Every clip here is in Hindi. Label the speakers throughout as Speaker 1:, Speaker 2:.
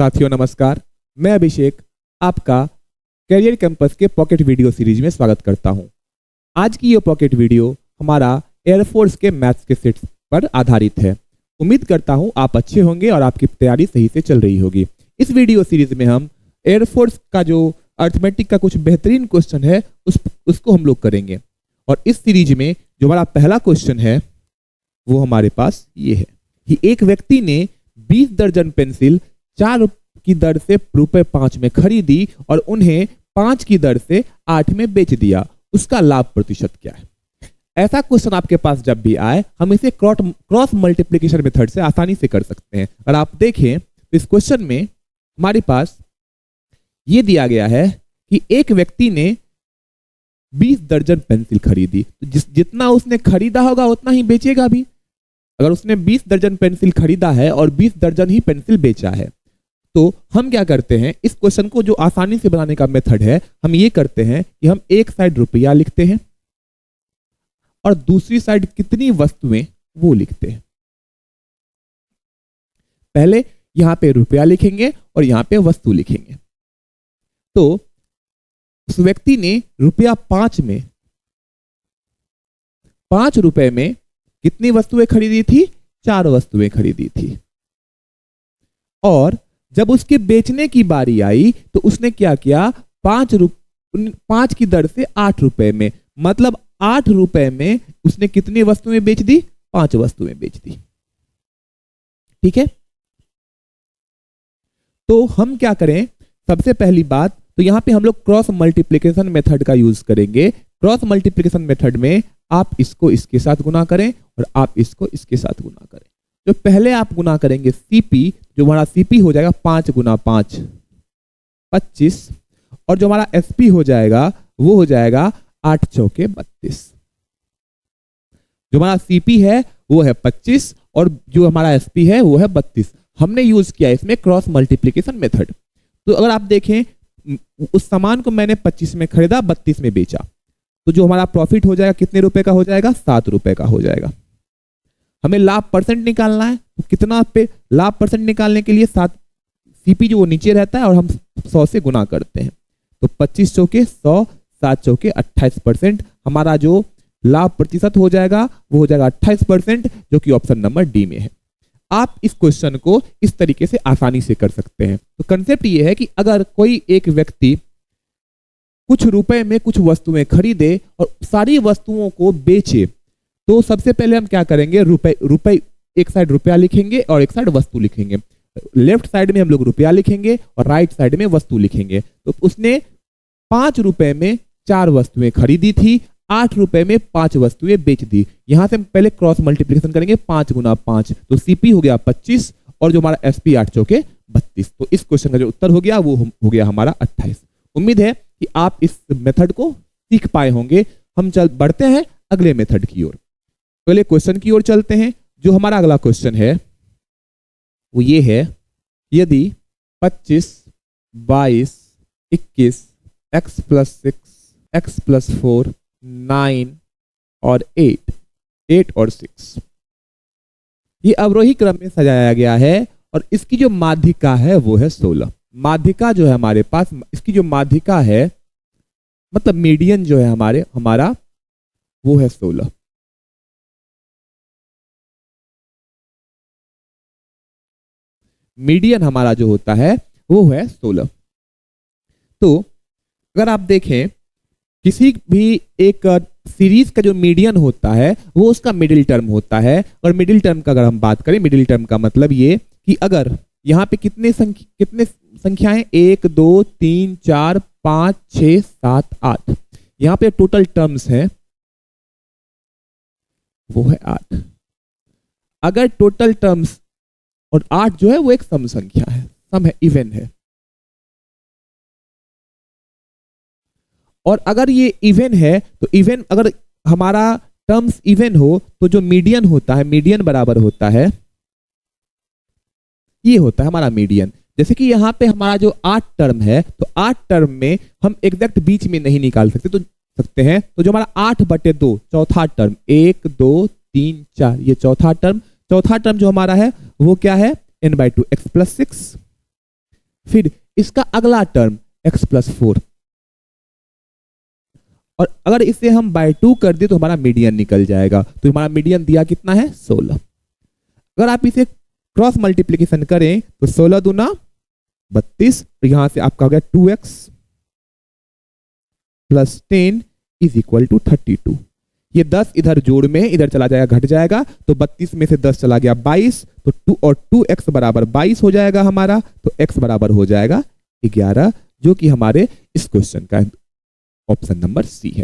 Speaker 1: साथियों नमस्कार, मैं अभिषेक आपका करियर कैंपस के पॉकेट वीडियो सीरीज में स्वागत करता हूं। आज की ये पॉकेट वीडियो हमारा एयरफोर्स के मैथ्स के सेट्स पर आधारित है। उम्मीद करता हूं आप अच्छे होंगे और आपकी तैयारी सही से चल रही होगी। इस वीडियो सीरीज में हम एयरफोर्स का जो अर्थमेटिक का कुछ बेहतरीन क्वेश्चन है उसको हम लोग करेंगे। और इस सीरीज में जो हमारा पहला क्वेश्चन है वो हमारे पास ये है कि एक व्यक्ति ने 20 दर्जन पेंसिल 4 की दर से ₹5 में खरीदी और उन्हें 5 की दर से 8 में बेच दिया। उसका लाभ प्रतिशत क्या है? ऐसा क्वेश्चन आपके पास जब भी आए हम इसे क्रॉस मल्टीप्लिकेशन मेथड से आसानी से कर सकते हैं। और आप देखें तो इस क्वेश्चन में हमारे पास ये दिया गया है कि एक व्यक्ति ने 20 दर्जन पेंसिल खरीदी, तो जितना उसने खरीदा होगा उतना ही बेचेगा भी। अगर उसने 20 दर्जन पेंसिल खरीदा है और 20 दर्जन ही पेंसिल बेचा है, तो हम क्या करते हैं, इस क्वेश्चन को जो आसानी से बनाने का मेथड है, हम ये करते हैं कि हम एक साइड रुपया लिखते हैं और दूसरी साइड कितनी वस्तुएं वो लिखते हैं। पहले यहां पे रुपया लिखेंगे और यहां पे वस्तु लिखेंगे। तो उस व्यक्ति ने ₹5 में 5 रुपए में कितनी वस्तुएं खरीदी थी? 4 वस्तुएं खरीदी थी। और जब उसके बेचने की बारी आई तो उसने क्या किया, 5 की दर से 8 रुपए में, मतलब 8 रुपए में उसने कितनी वस्तुएं बेच दी? 5 वस्तुएं बेच दी। ठीक है, तो हम क्या करें, सबसे पहली बात तो यहां पे हम लोग क्रॉस मल्टीप्लिकेशन मेथड का यूज करेंगे। क्रॉस मल्टीप्लिकेशन मेथड में आप इसको इसके साथ गुना करें और आप इसको इसके साथ गुना करें। जो पहले आप गुना करेंगे सीपी, जो हमारा सीपी हो जाएगा 5 गुना 5 25, और जो हमारा एसपी हो जाएगा वो हो जाएगा 8 चौके 32। जो हमारा सीपी है वो है 25 और जो हमारा एसपी है वो है 32। हमने यूज किया इसमें क्रॉस मल्टीप्लिकेशन मेथड। तो अगर आप देखें उस सामान को मैंने 25 में खरीदा, 32 में बेचा, तो जो हमारा प्रॉफिट हो जाएगा कितने रुपए का हो जाएगा? 7 रुपए का हो जाएगा। हमें लाभ परसेंट निकालना है, तो कितना पे लाभ परसेंट निकालने के लिए 7 सीपी जो वो नीचे रहता है और हम 100 से गुना करते हैं, तो 25 चौके 100, 7 चौके 28%। हमारा जो लाभ प्रतिशत हो जाएगा वो हो जाएगा 28%, जो कि ऑप्शन नंबर डी में है। आप इस क्वेश्चन को इस तरीके से आसानी से कर सकते हैं। तो कंसेप्ट ये है कि अगर कोई एक व्यक्ति कुछ रुपए में कुछ वस्तुएं खरीदे और सारी वस्तुओं को बेचे, तो सबसे पहले हम क्या करेंगे, रुपए एक साइड रुपया लिखेंगे और एक साइड वस्तु लिखेंगे। लेफ्ट साइड में हम लोग रुपया लिखेंगे और राइट साइड में वस्तु लिखेंगे। तो उसने 5 रुपए में 4 वस्तुएं खरीदी थी, 8 रुपए में 5 वस्तुएं बेच दी। यहां से हम पहले क्रॉस मल्टीप्लिकेशन करेंगे, 5 गुना 5, तो सीपी हो गया 25 और जो हमारा एसपी 8 चौके 32। तो इस क्वेश्चन का जो उत्तर हो गया वो हो गया हमारा 28। उम्मीद है कि आप इस मेथड को सीख पाए होंगे। हम बढ़ते हैं अगले मेथड की ओर। पहले क्वेश्चन की ओर चलते हैं। जो हमारा अगला क्वेश्चन है वो ये है, यदि 25, 22, 21, x+6, x+4, 9 और 8 और 6 ये अवरोही क्रम में सजाया गया है और इसकी जो माध्यिका है वो है 16। माध्यिका जो है हमारे पास, इसकी जो माध्यिका है मतलब मीडियन जो है हमारा वो है 16। मीडियन हमारा जो होता है वो है 16। तो अगर आप देखें किसी भी एक सीरीज का जो मीडियन होता है वो उसका मिडिल टर्म होता है। और मिडिल टर्म का अगर हम बात करें, मिडिल टर्म का मतलब ये कि अगर यहाँ पे कितने संख्याएं 1 2 3 4 5 6 7 8, यहाँ पे टोटल टर्म्स हैं वो है 8। अगर टोटल टर्म्स और 8 जो है वो एक सम संख्या है, सम है, इवन है। और अगर ये इवन है तो इवन, अगर हमारा टर्म्स इवन हो तो जो मीडियन होता है, मीडियन बराबर होता है, ये होता है हमारा मीडियन। जैसे कि यहाँ पे हमारा जो 8 टर्म है, तो 8 टर्म में हम एग्जैक्ट बीच में नहीं निकाल सकते, तो सकते हैं तो जो हमारा 8/2 चौथा टर्म, 1 2 3 4, ये चौथा टर्म जो हमारा है वो क्या है? n/2 x+6। फिर इसका अगला टर्म x+4, और अगर इसे हम बाय 2 कर दे तो हमारा मीडियन निकल जाएगा। तो हमारा मीडियन दिया कितना है 16। अगर आप इसे क्रॉस मल्टीप्लीकेशन करें तो 16 दूना 32, यहां से आपका हो गया 2x + 10 = 32। ये 10 इधर जोड़ में इधर चला जाएगा, घट जाएगा, तो 32 में से 10 चला गया 22, तो 2 और 2x बराबर 22 हो जाएगा हमारा, तो x बराबर हो जाएगा 11, जो कि हमारे इस क्वेश्चन का ऑप्शन नंबर सी है।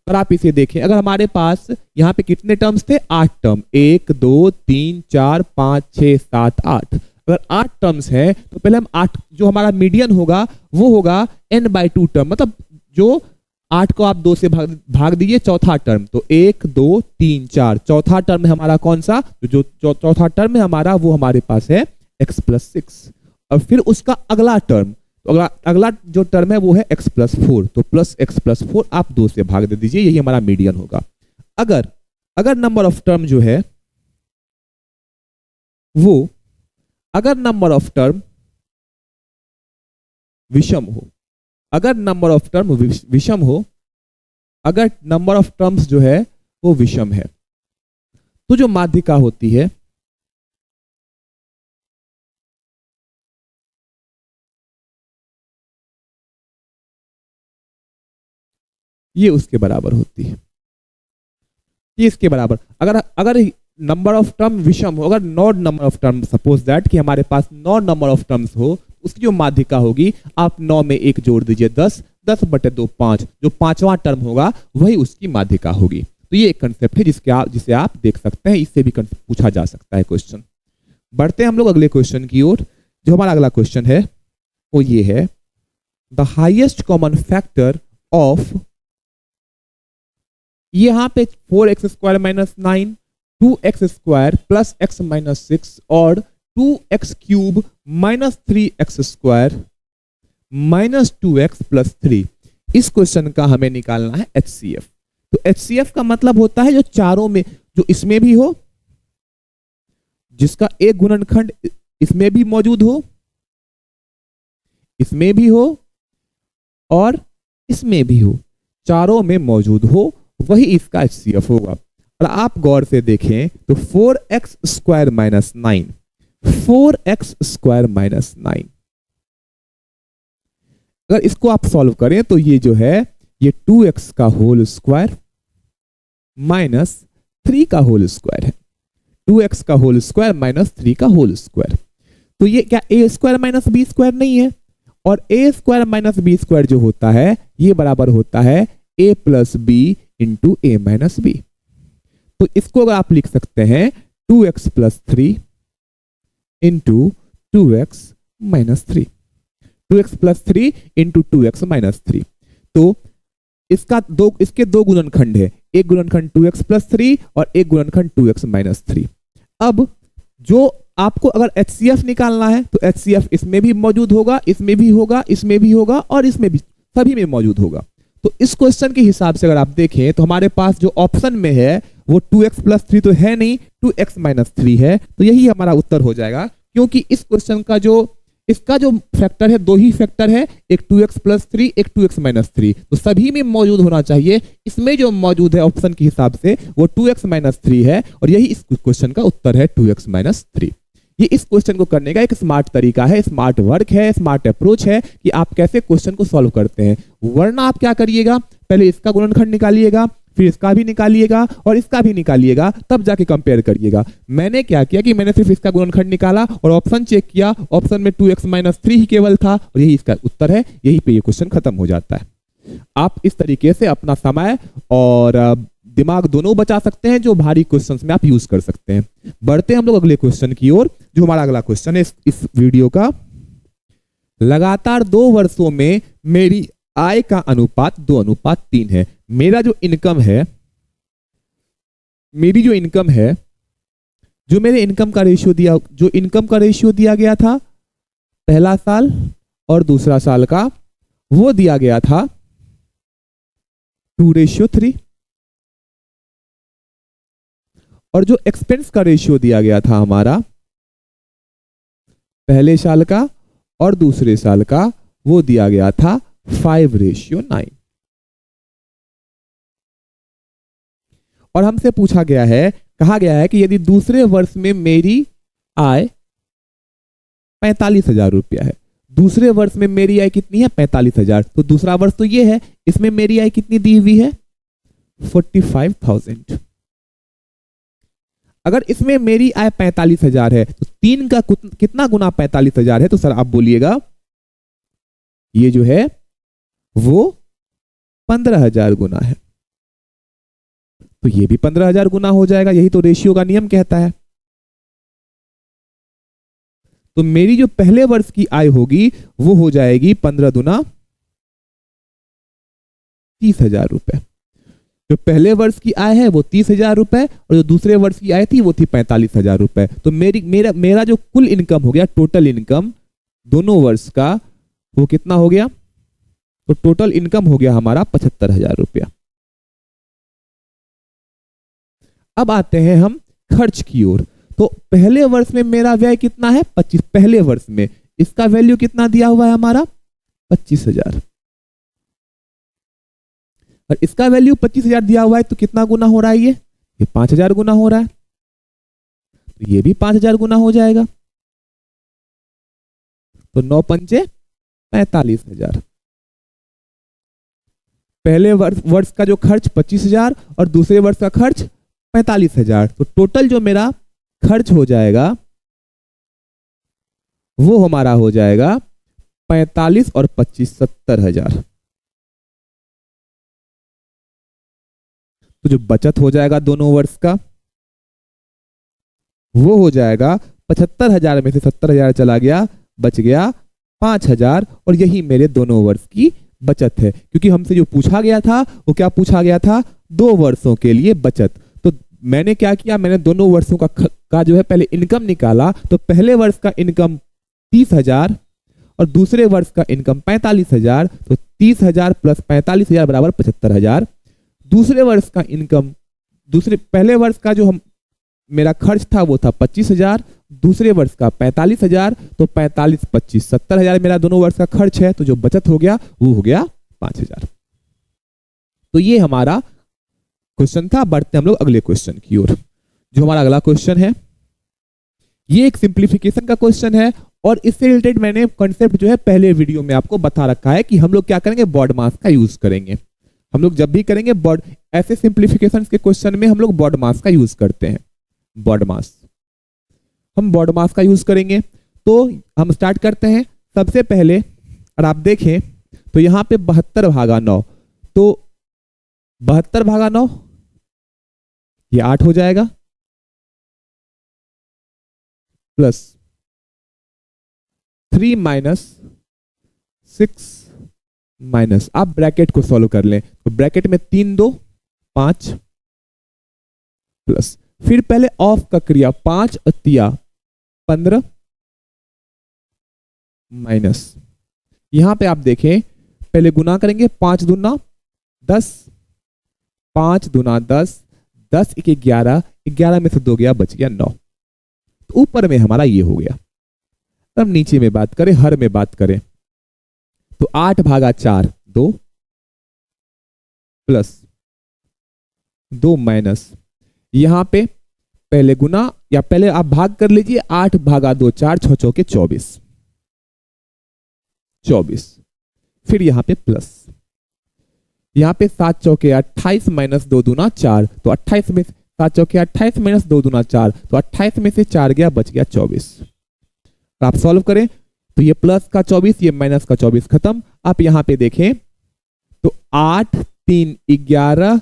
Speaker 1: अगर आप इसे देखें, अगर हमारे पास यहाँ पे कितने टर्म्स थे, 8 टर्म, 1 2 3 4 5 6 7 8। अगर 8 टर्म्स है तो पहले हम 8, जो हमारा मीडियन होगा वो होगा n/2 टर्म, मतलब जो 8 को आप 2 से भाग दीजिए, चौथा टर्म, तो 1 2 3 4, चौथा टर्म है हमारा कौन सा, जो चौथा टर्म है हमारा वो हमारे पास है x+6, और फिर उसका अगला टर्म, तो अगला जो टर्म है वो है x+4, तो +x+4 आप 2 से भाग दे दीजिए, यही हमारा मीडियन होगा। अगर नंबर ऑफ टर्म जो है वो, अगर नंबर ऑफ टर्म विषम हो, अगर नंबर ऑफ टर्म विषम हो, अगर नंबर ऑफ टर्म्स जो है वो विषम है, तो जो माध्यिका होती है ये उसके बराबर होती है, ये इसके बराबर। अगर नंबर ऑफ टर्म विषम हो, अगर odd number of term, suppose that कि हमारे पास 9 नंबर ऑफ टर्म्स हो, उसकी जो माध्यिका होगी, आप 9 में 1 जोड़ दीजिए 10, 10/2 5, जो पांचवा टर्म होगा वही उसकी माध्यिका होगी। तो ये एक कंसेप्ट है जिसे आप देख सकते हैं, इससे भी पूछा जा सकता है क्वेश्चन। बढ़ते हैं हम लोग अगले क्वेश्चन की ओर। जो हमारा अगला क्वेश्चन है वो ये है, the highest common factor of, यहां पे 4x² - 9, 2x² + x - 6 और 2x³ - 3x² - 2x + 3, इस क्वेश्चन का हमें निकालना है HCF। तो HCF का मतलब होता है जो चारों में, जो इसमें भी हो, जिसका एक गुणनखंड इसमें भी मौजूद हो, इसमें भी हो और इसमें भी हो, चारों में मौजूद हो, वही इसका HCF होगा। और आप गौर से देखें तो 4x² - 9, 4x² - 9, अगर इसको आप सॉल्व करें तो ये जो है ये 2x का होल स्क्वायर माइनस 3 का होल स्क्वायर है, 2x का होल स्क्वायर माइनस 3 का होल स्क्वायर। तो ये क्या a² - b² नहीं है, और a² - b² जो होता है ये बराबर होता है a + b × a - b। तो इसको अगर आप लिख सकते हैं 2x + 3 × 2x - 3, 2x + 3 × 2x - 3। तो इसके दो गुणनखंड है, एक गुणनखंड 2x + 3 और एक गुणनखंड 2x - 3। अब जो आपको अगर HCF निकालना है तो HCF इसमें भी मौजूद होगा, इसमें भी होगा, इसमें भी होगा और इसमें भी, सभी में मौजूद होगा। तो इस क्वेश्चन के हिसाब से अगर आप देखें तो हमारे पास जो ऑप्शन में है वो 2x + 3 तो है नहीं, 2x - 3 है, तो यही हमारा उत्तर हो जाएगा। क्योंकि इस क्वेश्चन का इसका जो फैक्टर है, 2 ही फैक्टर है, एक 2x + 3, एक 2x - 3, तो सभी में मौजूद होना चाहिए। इसमें जो मौजूद है ऑप्शन के हिसाब से वो 2x - 3 है, और यही इस क्वेश्चन का उत्तर है 2x - 3। ये इस क्वेश्चन को करने का एक स्मार्ट तरीका है, स्मार्ट वर्क है, स्मार्ट अप्रोच है कि आप कैसे क्वेश्चन को सॉल्व करते हैं। वरना आप क्या करिएगा, पहले इसका गुणनखंड निकालिएगा, फिर इसका भी निकालिएगा और इसका भी निकालिएगा, तब जाके कंपेयर करिएगा। मैंने क्या किया कि मैंने सिर्फ इसका गुणनखंड निकाला और ऑप्शन चेक किया, ऑप्शन में 2x - 3 ही केवल था और यही इसका उत्तर है। यही पे ये क्वेश्चन खत्म हो जाता है। आप इस तरीके से अपना समय और दिमाग दोनों बचा सकते हैं, जो भारी क्वेश्चंस में आप यूज कर सकते हैं। बढ़ते हैं हम लोग अगले क्वेश्चन की ओर। जो हमारा अगला क्वेश्चन है इस वीडियो का, लगातार 2 वर्षों में मेरी आय का अनुपात 2:3 है। मेरा जो इनकम है, मेरी जो इनकम है, जो मेरे इनकम का रेशियो दिया गया था पहला साल और दूसरा साल का, वो दिया गया था 2:3, और जो एक्सपेंस का रेशियो दिया गया था हमारा पहले साल का और दूसरे साल का वो दिया गया था 5:9। और हमसे पूछा गया है, कहा गया है कि यदि दूसरे वर्ष में मेरी आय 45,000 रुपया है, दूसरे वर्ष में मेरी आय कितनी है 45,000, तो दूसरा वर्ष तो ये है, इसमें मेरी आय कितनी दी हुई है 45,000। अगर इसमें मेरी आय 45,000 है तो 3 का कितना गुना 45,000 है, तो सर आप बोलिएगा ये जो है वो 15,000 गुना है, तो ये भी 15,000 गुना हो जाएगा, यही तो रेशियो का नियम कहता है। तो मेरी जो पहले वर्ष की आय होगी वो हो जाएगी 15 दुना 30,000 रुपए। जो पहले वर्ष की आय है वो 30,000 रुपए और जो दूसरे वर्ष की आय थी वो थी 45,000 रुपए। तो मेरा जो कुल इनकम हो गया, टोटल इनकम दोनों वर्ष का, वो कितना हो गया, तो टोटल इनकम हो गया हमारा 75,000 रुपया। अब आते हैं हम खर्च की ओर। तो पहले वर्ष में मेरा व्यय कितना है 25, पहले वर्ष में इसका वैल्यू कितना दिया हुआ है हमारा 25,000, और इसका वैल्यू 25,000 दिया हुआ है, तो कितना गुना हो रहा है ये 5,000 गुना हो रहा है, तो ये भी 5,000 गुना हो जाएगा, तो 9 पंचे 45,000। पहले वर्ष का जो खर्च 25,000 और दूसरे वर्ष का खर्च 45,000, तो टोटल जो मेरा खर्च हो जाएगा वो हमारा हो जाएगा 45 और 25 70,000। तो जो बचत हो जाएगा दोनों वर्ष का वो हो जाएगा 75,000 में से 70,000 चला गया, बच गया 5,000, और यही मेरे दोनों वर्ष की बचत है। क्योंकि हमसे जो पूछा गया था वो क्या पूछा गया था, 2 वर्षों के लिए बचत। तो मैंने क्या किया, मैंने दोनों वर्षों का जो है पहले इनकम निकाला। तो पहले वर्ष का इनकम 30,000 और दूसरे वर्ष का इनकम 45,000, तो 30,000 प्लस 45,000 बराबर 75,000। दूसरे वर्ष का इनकम, पहले वर्ष का जो मेरा खर्च था वो था 25,000, दूसरे वर्ष का 45,000, तो 45 25 70,000 मेरा दोनों वर्ष का खर्च है। तो जो बचत हो गया वो हो गया 5,000। तो ये हमारा क्वेश्चन था। बढ़ते हम लोग अगले क्वेश्चन की ओर। जो हमारा अगला क्वेश्चन है ये एक सिंप्लीफिकेशन का क्वेश्चन है, और इससे रिलेटेड मैंने कॉन्सेप्ट जो है पहले वीडियो में आपको बता रखा है कि हम लोग क्या करेंगे, बॉड मास का यूज करेंगे। हम लोग जब भी करेंगे ऐसे सिंप्लीफिकेशन के क्वेश्चन में हम लोग बॉड मास का यूज करते हैं। बॉड मास, हम बॉड मास का यूज करेंगे। तो हम स्टार्ट करते हैं। सबसे पहले अगर आप देखें तो यहां पे 72/9, तो 72/9 ये 8 हो जाएगा, प्लस 3 माइनस 6 माइनस, आप ब्रैकेट को सॉल्व कर लें। तो ब्रैकेट में 3 2 5 प्लस, फिर पहले ऑफ का क्रिया 5 अतिया 15 माइनस, यहां पे आप देखें पहले गुना करेंगे 5 दूना 10, 5 दूना 10, 10 1 11, 11 में से 2 गया, बच गया 9। तो ऊपर में हमारा ये हो गया। अब नीचे में बात करें, हर में बात करें तो 8/4 2 प्लस 2 माइनस, यहां पे पहले गुना या पहले आप भाग कर लीजिए, 8/2 4 6 चौके 24, फिर यहां पे प्लस, यहां पे 7 चौके 28 माइनस 2 दूना 4, तो 28 में 7 चौके 28 माइनस 2 दूना 4, तो 28 में से 4 गया, बच गया 24। आप सॉल्व करें तो ये प्लस का 24, ये माइनस का 24 खत्म। आप यहां पे देखें तो 8 3 11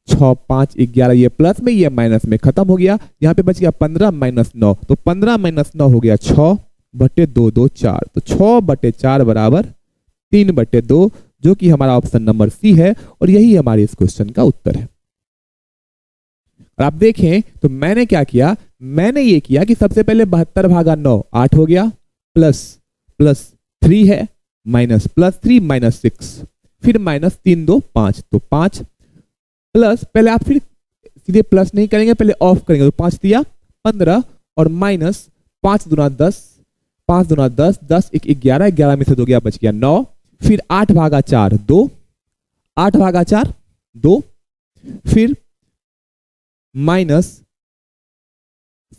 Speaker 1: 6 5 11, ये प्लस में ये माइनस में खत्म हो गया। यहां पे बच गया 15 माइनस 9, तो 15 माइनस 9 हो गया 6/2 2 4, तो 6/4 बराबर 3/2, जो कि हमारा ऑप्शन नंबर सी है, और यही हमारे इस क्वेश्चन का उत्तर है। और आप देखें तो मैंने क्या किया, मैंने ये किया कि सबसे पहले 72/9 8 हो गया, प्लस 3 है, माइनस प्लस 3 माइनस 6, फिर माइनस 3 2 5, तो 5 प्लस, पहले आप फिर सीधे प्लस नहीं करेंगे, पहले ऑफ करेंगे, तो 5 दिया 15, और माइनस 5 दूना 10, 5 दूना 10, 10 1 11, 11 में से 2 गया, बच गया 9। फिर 8 भागा 4 2, 8 भागा 4 2, फिर माइनस,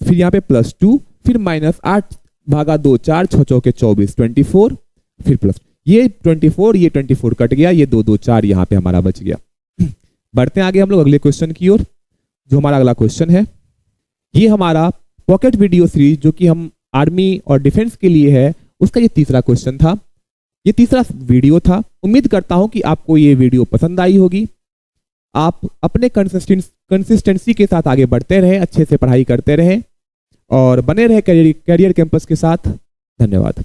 Speaker 1: फिर यहाँ पे +2, फिर माइनस 8 भागा 2 4, 6 चौके 24 24, फिर प्लस ये 24, ये 24 कट गया, ये 2 2 4 यहाँ पे हमारा बच गया। बढ़ते हैं आगे हम लोग अगले क्वेश्चन की ओर। जो हमारा अगला क्वेश्चन है, ये हमारा पॉकेट वीडियो सीरीज जो कि हम आर्मी और डिफेंस के लिए है, उसका ये तीसरा क्वेश्चन था, ये तीसरा वीडियो था। उम्मीद करता हूं कि आपको ये वीडियो पसंद आई होगी। आप अपने कंसिस्टेंसी के साथ आगे बढ़ते रहें, अच्छे से पढ़ाई करते रहें और बने रहे करियर कैंपस के साथ। धन्यवाद।